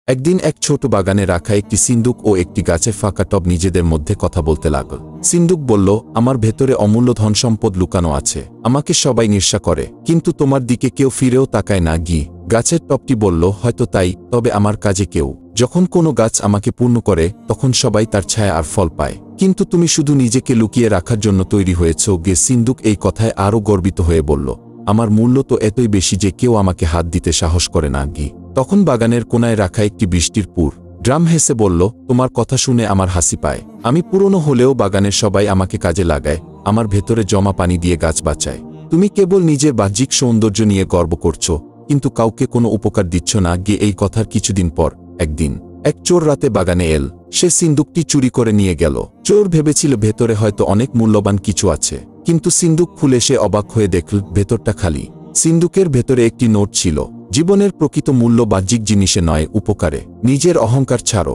একদিন এক ছোট বাগানে রাখা একটি সিন্দুক ও একটি গাছের ফাঁকা টব নিজেদের মধ্যে কথা বলতে লাগল। সিন্দুক বলল, আমার ভেতরে অমূল্য ধনসম্পদ লুকানো আছে, আমাকে সবাই ঈর্ষা করে, কিন্তু তোমার দিকে কেউ ফিরেও তাকায় না। গাছের টবটি বলল, হয়তো তাই, তবে আমার কাজে কেউ। যখন কোনো গাছ আমাকে পূর্ণ করে তখন সবাই তার ছায়া আর ফল পায়, কিন্তু তুমি শুধু নিজেকে লুকিয়ে রাখার জন্য তৈরি হয়েছ। সিন্দুক এই কথায় আরও গর্বিত হয়ে বলল, আমার মূল্য তো এতই বেশি যে কেউ আমাকে হাত দিতে সাহস করে না। তখন বাগানের কোনায় রাখা একটি বৃষ্টির পুর ড্রাম হেসে বলল, তোমার কথা শুনে আমার হাসি পায়। আমি পুরনো হলেও বাগানের সবাই আমাকে কাজে লাগায়, আমার ভেতরে জমা পানি দিয়ে গাছ বাঁচায়। তুমি কেবল নিজের বাহ্যিক সৌন্দর্য নিয়ে গর্ব করছো, কিন্তু কাউকে কোনো উপকার দিচ্ছ না। এই কথার কিছুদিন পর একদিন এক চোর রাতে বাগানে এল। সে সিন্দুকটি চুরি করে নিয়ে গেল। চোর ভেবেছিল ভেতরে হয়তো অনেক মূল্যবান কিছু আছে, কিন্তু সিন্দুক খুলে সে অবাক হয়ে দেখল ভেতরটা খালি। সিন্দুকের ভেতরে একটি নোট ছিল। জীবনের প্রকৃত মূল্য বাহ্যিক জিনিসে নয়, উপকারে। নিজের অহংকার ছাড়ো,